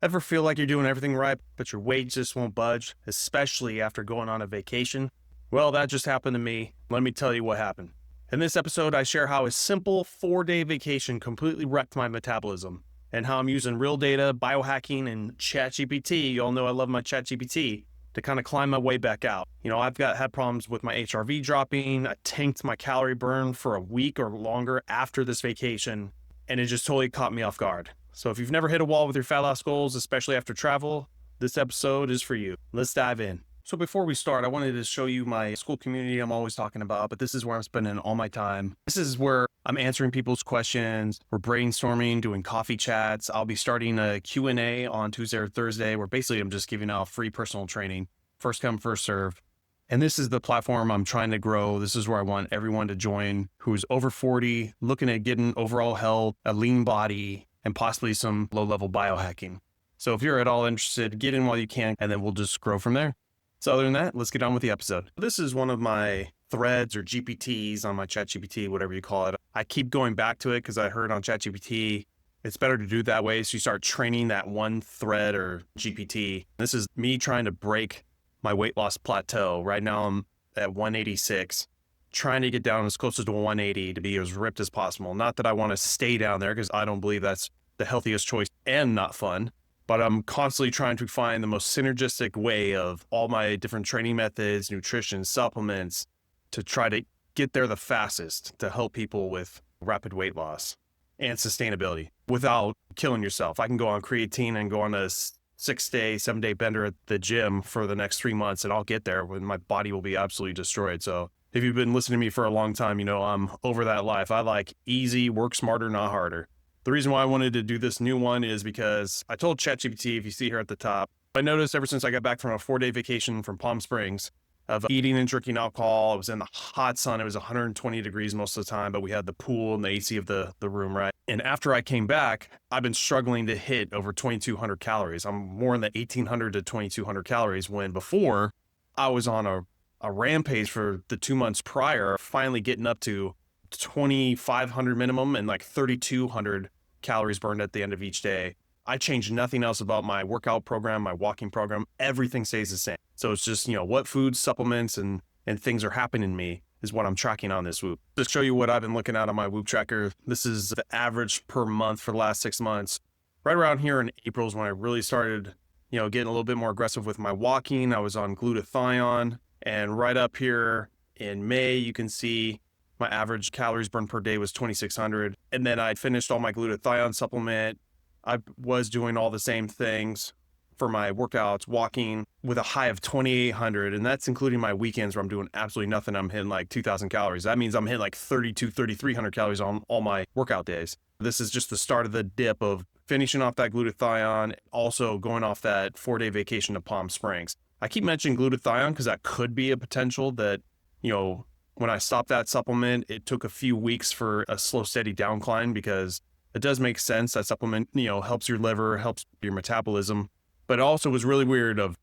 Ever feel like you're doing everything right, but your weight just won't budge, especially after going on a vacation? Well, that just happened to me. Let me tell you what happened. In this episode, I share how a simple 4-day vacation completely wrecked my metabolism and how I'm using real data, biohacking, and ChatGPT. You all know I love my ChatGPT to kind of climb my way back out. I've had problems with my HRV dropping. I tanked my calorie burn for a week or longer after this vacation, and it just totally caught me off guard. So if you've never hit a wall with your fat loss goals, especially after travel, this episode is for you. Let's dive in. So before we start, I wanted to show you my SKOOL community I'm always talking about, but this is where I'm spending all my time. This is where I'm answering people's questions. We're brainstorming, doing coffee chats. I'll be starting a Q&A on Tuesday or Thursday where basically I'm just giving out free personal training. First come, first serve. And this is the platform I'm trying to grow. This is where I want everyone to join who's over 40, looking at getting overall health, a lean body, and possibly some low-level biohacking. So if you're at all interested, get in while you can, and then we'll just grow from there. So other than that, let's get on with the episode. This is one of my threads or GPTs on my ChatGPT, whatever you call it. I keep going back to it because I heard on ChatGPT, it's better to do it that way. So you start training that one thread or GPT. This is me trying to break my weight loss plateau. Right now I'm at 186, trying to get down as close to 180 to be as ripped as possible. Not that I want to stay down there because I don't believe that's the healthiest choice and not fun, but I'm constantly trying to find the most synergistic way of all my different training methods, nutrition, supplements to try to get there the fastest to help people with rapid weight loss and sustainability without killing yourself. I can go on creatine and go on a 6-day, 7-day bender at the gym for the next 3 months and I'll get there when my body will be absolutely destroyed. So if you've been listening to me for a long time, you know I'm over that life. I like easy, work smarter, not harder. The reason why I wanted to do this new one is because I told ChatGPT, if you see here at the top, I noticed ever since I got back from a 4-day vacation from Palm Springs of eating and drinking alcohol, I was in the hot sun. It was 120 degrees most of the time, but we had the pool and the AC of the room, right? And after I came back, I've been struggling to hit over 2,200 calories. I'm more in the 1,800 to 2,200 calories when before I was on a rampage for the 2 months prior, finally getting up to 2,500 minimum and like 3,200 calories burned at the end of each day. I changed nothing else about my workout program, my walking program. Everything stays the same. So it's just, what foods, supplements, and things are happening to me is what I'm tracking on this Whoop. To show you what I've been looking at on my Whoop tracker, this is the average per month for the last 6 months. Right around here in April is when I really started, getting a little bit more aggressive with my walking. I was on glutathione. And right up here in May, you can see my average calories burned per day was 2,600. And then I finished all my glutathione supplement. I was doing all the same things for my workouts, walking with a high of 2,800. And that's including my weekends where I'm doing absolutely nothing. I'm hitting like 2,000 calories. That means I'm hitting like 3,300 calories on all my workout days. This is just the start of the dip of finishing off that glutathione, also going off that 4-day vacation to Palm Springs. I keep mentioning glutathione because that could be a potential that, when I stopped that supplement, it took a few weeks for a slow, steady downcline because it does make sense. That supplement, helps your liver, helps your metabolism. But it also was really weird of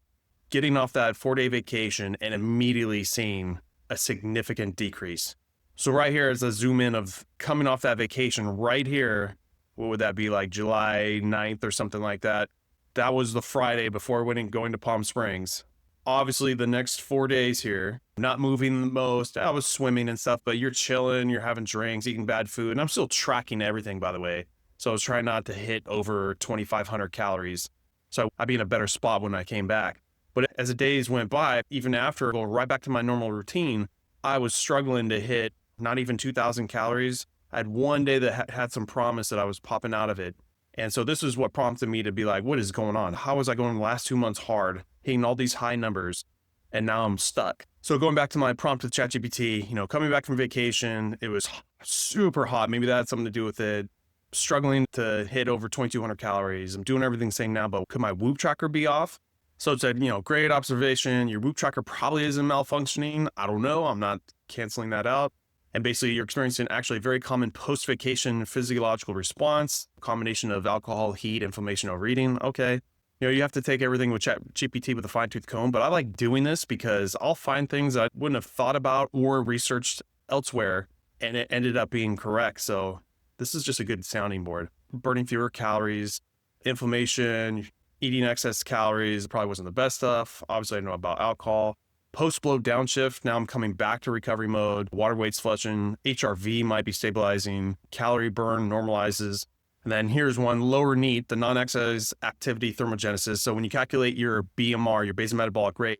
getting off that 4-day vacation and immediately seeing a significant decrease. So right here is a zoom in of coming off that vacation right here. What would that be, like July 9th or something like that? That was the Friday before going to Palm Springs. Obviously, the next 4 days here, not moving the most. I was swimming and stuff, but you're chilling, you're having drinks, eating bad food. And I'm still tracking everything, by the way. So I was trying not to hit over 2,500 calories. So I'd be in a better spot when I came back. But as the days went by, even after going right back to my normal routine, I was struggling to hit not even 2,000 calories. I had one day that had some promise that I was popping out of it. And so this is what prompted me to be like, what is going on? How was I going the last 2 months hard, hitting all these high numbers, and now I'm stuck? So going back to my prompt with ChatGPT, coming back from vacation, it was super hot. Maybe that had something to do with it. Struggling to hit over 2,200 calories. I'm doing everything the same now, but could my Whoop tracker be off? So it said, great observation. Your Whoop tracker probably isn't malfunctioning. I don't know. I'm not canceling that out. And basically you're experiencing actually a very common post-vacation physiological response, combination of alcohol, heat, inflammation, overeating. Okay. You have to take everything with ChatGPT with a fine-tooth comb, but I like doing this because I'll find things I wouldn't have thought about or researched elsewhere, and it ended up being correct. So this is just a good sounding board. Burning fewer calories, inflammation, eating excess calories probably wasn't the best stuff. Obviously, I know about alcohol. Post-blow downshift, now I'm coming back to recovery mode. Water weight's flushing. HRV might be stabilizing. Calorie burn normalizes. And then here's one, lower NEAT, the non-exercise activity thermogenesis. So when you calculate your BMR, your basal metabolic rate,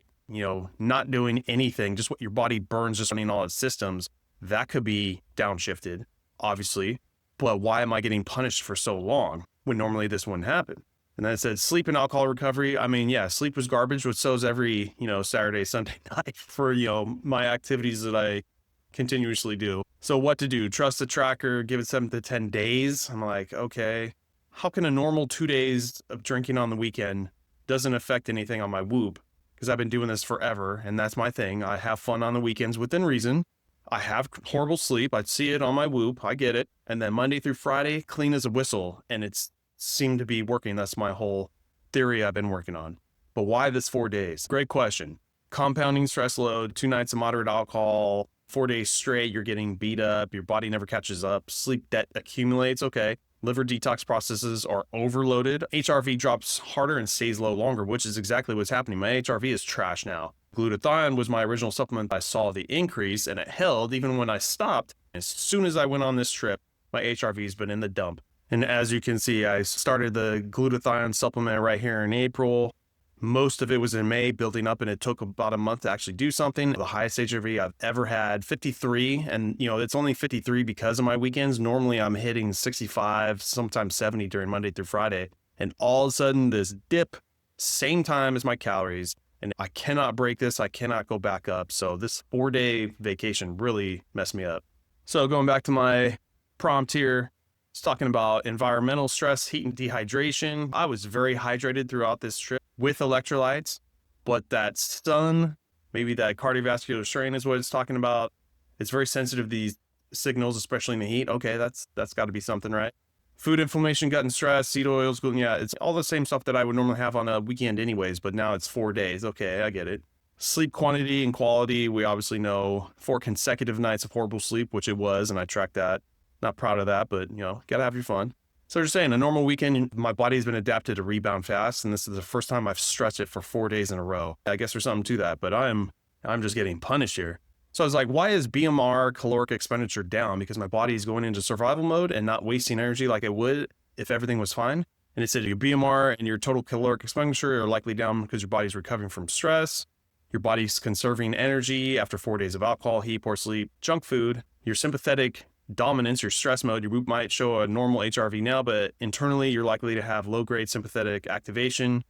not doing anything, just what your body burns, just running all its systems, that could be downshifted, obviously. But why am I getting punished for so long when normally this wouldn't happen? And then it said sleep and alcohol recovery. I mean, yeah, sleep was garbage, which so is every, Saturday, Sunday night for, my activities that I continuously do. So what to do? Trust the tracker, give it 7 to 10 days. I'm like, okay, how can a normal 2 days of drinking on the weekend doesn't affect anything on my Whoop? Because I've been doing this forever, and that's my thing. I have fun on the weekends within reason. I have horrible sleep. I see it on my Whoop. I get it. And then Monday through Friday, clean as a whistle. And it's seemed to be working. That's my whole theory I've been working on. But why this 4 days? Great question. Compounding stress load, 2 nights of moderate alcohol, 4 days straight, you're getting beat up. Your body never catches up. Sleep debt accumulates. Okay. Liver detox processes are overloaded. HRV drops harder and stays low longer, which is exactly what's happening. My HRV is trash now. Glutathione was my original supplement. I saw the increase and it held even when I stopped. As soon as I went on this trip, my HRV has been in the dump. And as you can see, I started the glutathione supplement right here in April. Most of it was in May, building up, and it took about a month to actually do something. The highest HRV I've ever had, 53. And, it's only 53 because of my weekends. Normally I'm hitting 65, sometimes 70 during Monday through Friday. And all of a sudden this dip, same time as my calories. And I cannot break this. I cannot go back up. So this 4-day vacation really messed me up. So going back to my prompt here, it's talking about environmental stress, heat and dehydration. I was very hydrated throughout this trip with electrolytes, but that sun, maybe that cardiovascular strain is what it's talking about. It's very sensitive to these signals, especially in the heat. Okay, that's got to be something, right? Food inflammation, gut and stress, seed oils, gluten. Yeah, it's all the same stuff that I would normally have on a weekend anyways, but now it's 4 days. Okay, I get it. Sleep quantity and quality. We obviously know 4 consecutive nights of horrible sleep, which it was, and I tracked that. Not proud of that, but gotta have your fun. So just saying, a normal weekend, my body's been adapted to rebound fast, and this is the first time I've stretched it for 4 days in a row. I guess there's something to that, but I'm just getting punished here. So I was like, why is BMR caloric expenditure down? Because my body is going into survival mode and not wasting energy like it would if everything was fine. And it said your BMR and your total caloric expenditure are likely down because your body's recovering from stress. Your body's conserving energy after 4 days of alcohol, heat, poor sleep, junk food. Your sympathetic dominance, your stress mode, your Whoop might show a normal HRV now, but internally you're likely to have low-grade sympathetic activation.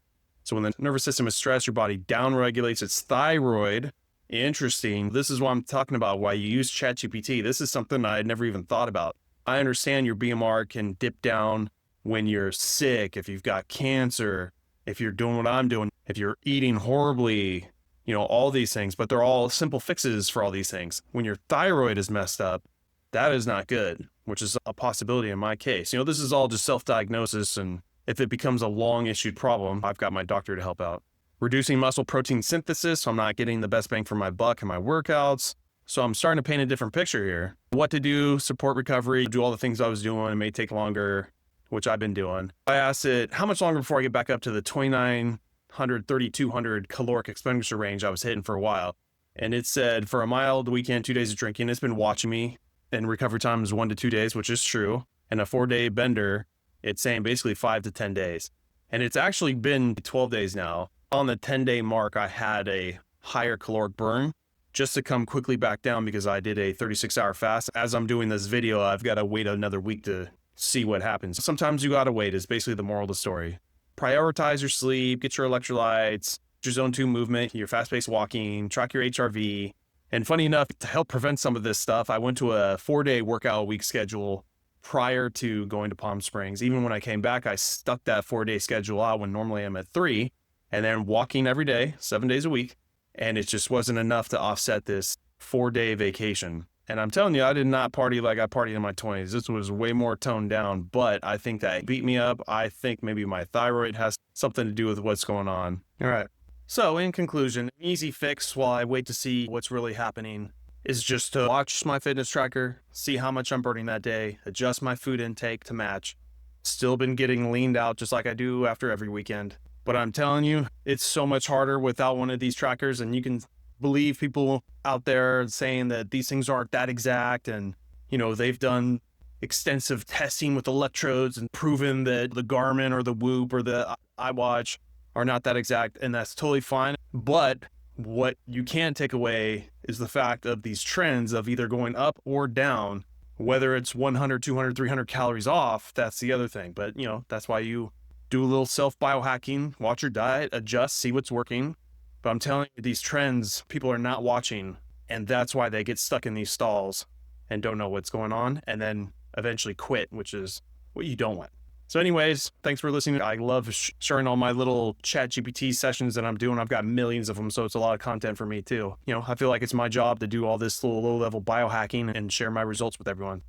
So when the nervous system is stressed, your body downregulates its thyroid. Interesting. This is what I'm talking about, why you use ChatGPT. This is something I had never even thought about. I understand your BMR can dip down when you're sick, if you've got cancer, if you're doing what I'm doing, if you're eating horribly, all these things, but they're all simple fixes for all these things. When your thyroid is messed up, that is not good, which is a possibility in my case. This is all just self-diagnosis, and if it becomes a long-issued problem, I've got my doctor to help out. Reducing muscle protein synthesis, so I'm not getting the best bang for my buck in my workouts. So I'm starting to paint a different picture here. What to do, support recovery, do all the things I was doing. It may take longer, which I've been doing. I asked it, how much longer before I get back up to the 2,900, 3,200 caloric expenditure range I was hitting for a while? And it said, for a mild weekend, 2 days of drinking, it's been watching me. And recovery time is 1 to 2 days, which is true. And a 4-day bender, it's saying basically 5 to 10 days. And it's actually been 12 days now. On the 10-day mark, I had a higher caloric burn just to come quickly back down because I did a 36-hour fast. As I'm doing this video, I've got to wait another week to see what happens. Sometimes you got to wait is basically the moral of the story. Prioritize your sleep, get your electrolytes, your zone 2 movement, your fast-paced walking, track your HRV. And funny enough, to help prevent some of this stuff, I went to a 4-day workout week schedule prior to going to Palm Springs. Even when I came back, I stuck that 4-day schedule out when normally I'm at 3, and then walking every day, 7 days a week. And it just wasn't enough to offset this 4-day vacation. And I'm telling you, I did not party like I partied in my 20s. This was way more toned down, but I think that beat me up. I think maybe my thyroid has something to do with what's going on. All right. So in conclusion, an easy fix while I wait to see what's really happening is just to watch my fitness tracker, see how much I'm burning that day, adjust my food intake to match. Still been getting leaned out just like I do after every weekend. But I'm telling you, it's so much harder without one of these trackers. And you can believe people out there saying that these things aren't that exact. And, they've done extensive testing with electrodes and proven that the Garmin or the Whoop or the iWatch are not that exact. And that's totally fine. But what you can take away is the fact of these trends of either going up or down, whether it's 100, 200, 300 calories off. That's the other thing. But, that's why you do a little self biohacking, watch your diet, adjust, see what's working. But I'm telling you, these trends, people are not watching. And that's why they get stuck in these stalls and don't know what's going on. And then eventually quit, which is what you don't want. So anyways, thanks for listening. I love sharing all my little ChatGPT sessions that I'm doing. I've got millions of them, so it's a lot of content for me too. I feel like it's my job to do all this little low-level biohacking and share my results with everyone.